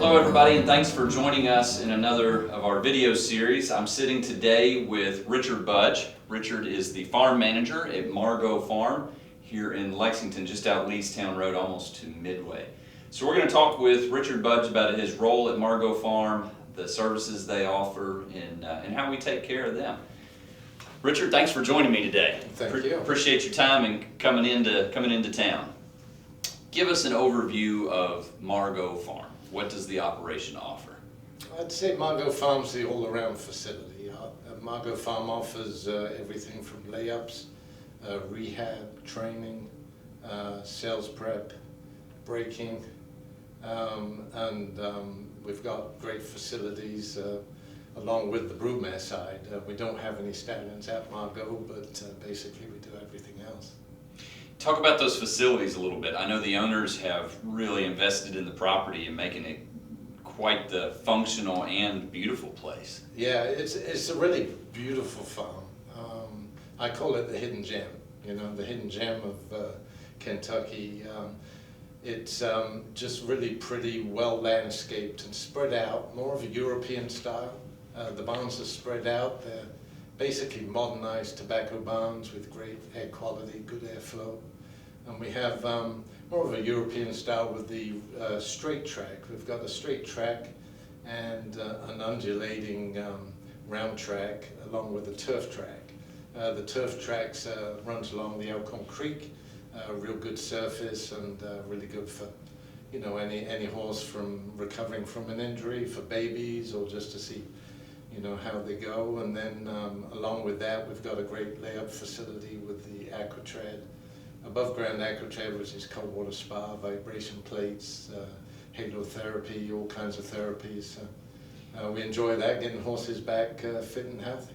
Hello everybody, and thanks for joining us in another of our video series. I'm sitting today with Richard Budge. Richard is the farm manager at Margaux Farm here in Lexington, just out Leestown Road, almost to Midway. So we're going to talk with Richard Budge about his role at Margaux Farm, the services they offer, and how we take care of them. Richard, thanks for joining me today. Thank you. Appreciate your time and coming into town. Give us an overview of Margaux Farm. What does the operation offer? I'd say Margaux Farm's the all-around facility. Margaux Farm offers everything from layups, rehab, training, sales prep, breaking, and we've got great facilities along with the broodmare side. We don't have any stallions at Margaux, but basically we do everything else. Talk about those facilities a little bit. I know the owners have really invested in the property and making it quite the functional and beautiful place. Yeah, it's a really beautiful farm. I call it the hidden gem, the hidden gem of Kentucky. It's just really pretty, well landscaped and spread out, more of a European style. The barns are spread out. They're basically modernized tobacco barns with great air quality, good airflow. And we have more of a European style with the straight track. We've got a straight track and an undulating round track along with a turf track. The turf track runs along the Elkhorn Creek, real good surface and really good for any horse recovering from an injury, for babies, or just to see how they go. And then along with that, we've got a great layup facility with the AquaTread, above ground AquaTread, which is cold water spa, vibration plates, halotherapy, all kinds of therapies. We enjoy that, getting horses back fit and healthy.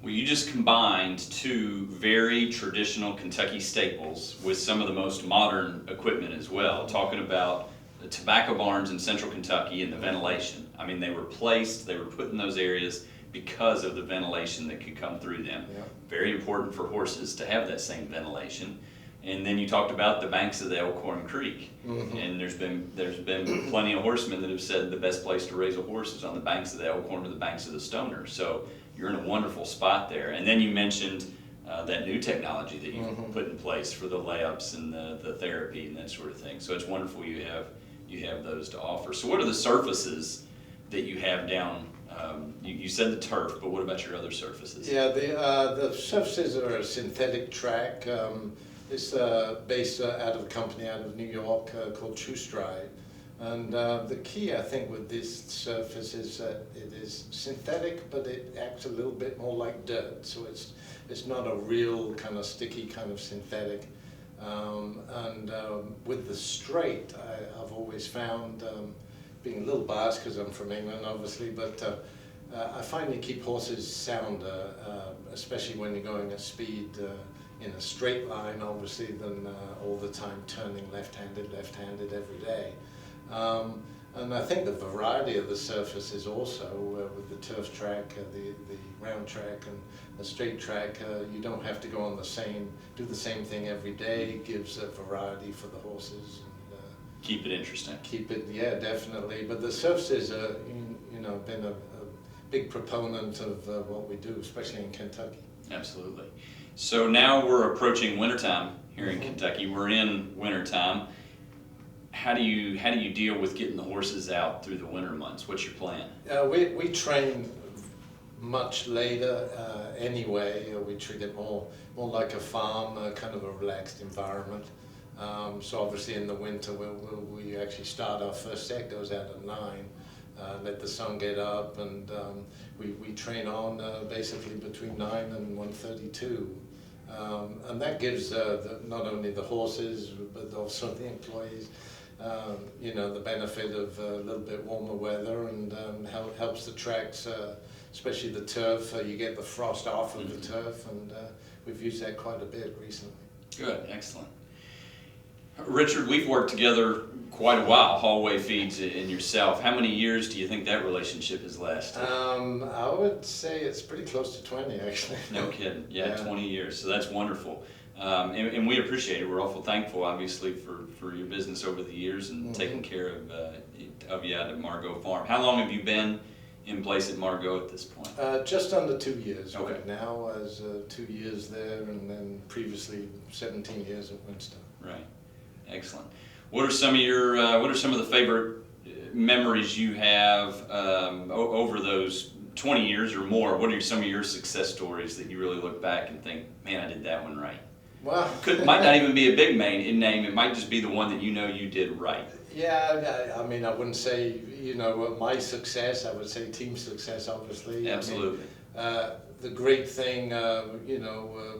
Well, you just combined two very traditional Kentucky staples with some of the most modern equipment as well, talking about the tobacco barns in central Kentucky and the ventilation. I mean, they were put in those areas because of the ventilation that could come through them. Yeah. Very important for horses to have that same ventilation. And then you talked about the banks of the Elkhorn Creek. Mm-hmm. And there's been plenty of horsemen that have said the best place to raise a horse is on the banks of the Elkhorn or the banks of the Stoner. So you're in a wonderful spot there. And then you mentioned that new technology that you've mm-hmm. put in place for the layups and the therapy and that sort of thing. So it's wonderful you have those to offer. So what are the surfaces that you have down? You said the turf, but what about your other surfaces? Yeah, the surfaces are a synthetic track. It's based out of a company out of New York called True Stride. And the key, I think, with this surface is that it is synthetic, but it acts a little bit more like dirt. So it's not a real kind of sticky kind of synthetic. With the straight, I've always found, being a little biased because I'm from England, obviously, but I find you keep horses sounder, especially when you're going at speed in a straight line, obviously, than all the time turning left-handed every day. And I think the variety of the surface is also, with the turf track, the round track and the straight track, you don't have to go on do the same thing every day. It gives a variety for the horses. And, keep it interesting. Yeah, definitely. But the surfaces are, been a big proponent of what we do, especially in Kentucky. Absolutely. So now we're approaching wintertime here in Kentucky. We're in wintertime. How do you deal with getting the horses out through the winter months? What's your plan? We train much later anyway. We treat it more like a farm, kind of a relaxed environment. So obviously in the winter we actually start, our first set goes out at 9, let the sun get up, and we train on basically between 9 and 1:32. And that gives not only the horses but also the employees the benefit of a little bit warmer weather, and helps the tracks, especially the turf. You get the frost off of the turf, and we've used that quite a bit recently. Good, excellent. Richard, we've worked together quite a while, Hallway Feeds and yourself. How many years do you think that relationship has lasted? I would say it's pretty close to 20, actually. No kidding. Yeah, 20 years. So that's wonderful. And we appreciate it. We're awful thankful, obviously, for your business over the years and taking care of you out at Margaux Farm. How long have you been in place at Margaux at this point? Just under 2 years Okay. right now, as 2 years there, and then previously 17 years at Winston. Right. Excellent. What are some of the favorite memories you have over those 20 years or more? What are some of your success stories that you really look back and think, man, I did that one right? Well, Might not even be a big name. It might just be the one that you did right. yeah, I mean, I wouldn't say, my success, I would say team success, obviously. Absolutely. I mean, the great thing,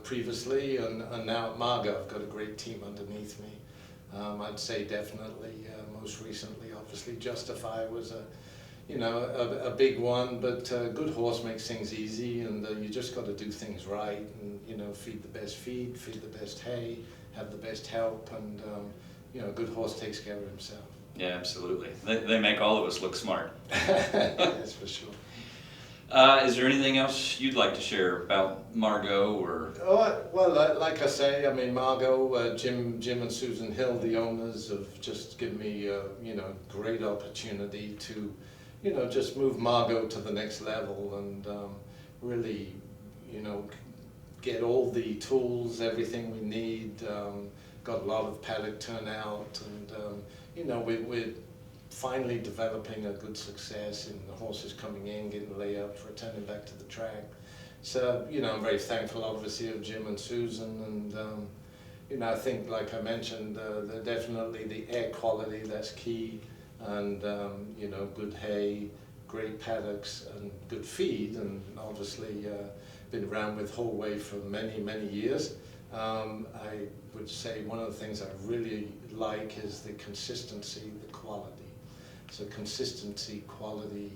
previously and now at Margaux, I've got a great team underneath me. I'd say definitely, most recently, obviously, Justify was a big one, but a good horse makes things easy, and you just got to do things right, and feed the best feed the best hay, have the best help, and a good horse takes care of himself. Yeah, absolutely. They make all of us look smart. That's for sure. Is there anything else you'd like to share about Margaux or? Oh, well, like I say, I mean, Margaux, Jim and Susan Hill, the owners, have just given me, great opportunity to, just move Margaux to the next level and really, get all the tools, everything we need. Got a lot of paddock turnout, and we're finally developing a good success in the horses coming in, getting layups, returning back to the track. So, I'm very thankful, obviously, of Jim and Susan, and I think, like I mentioned, definitely the air quality, that's key, and good hay, great paddocks, and good feed, and obviously been around with Holway for many, many years. I would say one of the things I really like is the consistency, the quality. So consistency, quality,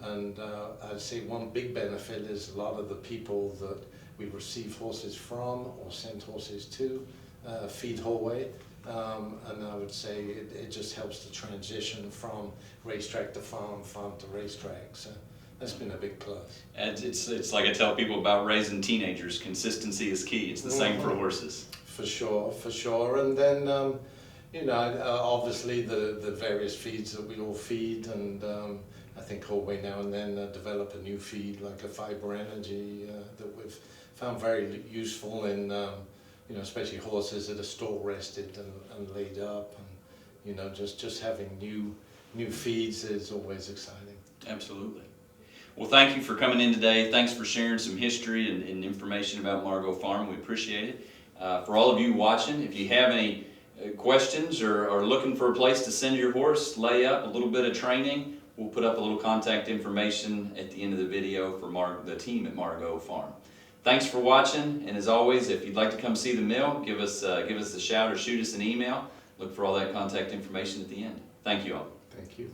and I'd say one big benefit is a lot of the people that we receive horses from or send horses to feed Holway, and I would say it just helps to transition from racetrack to farm, farm to racetrack. So that's been a big plus. And it's like I tell people about raising teenagers, consistency is key. It's the same for horses. For sure. And then, obviously the various feeds that we all feed, and I think Holway now and then develop a new feed like a Fiber Energy that we've found very useful in, especially horses that are stall rested and laid up, and just having new feeds is always exciting. Absolutely. Well, thank you for coming in today. Thanks for sharing some history and information about Margaux Farm. We appreciate it. For all of you watching, if you have any questions or are looking for a place to send your horse, lay up, a little bit of training, we'll put up a little contact information at the end of the video for the team at Margaux Farm. Thanks for watching, and as always, if you'd like to come see the mill, give us a shout or shoot us an email. Look for all that contact information at the end. Thank you all. Thank you.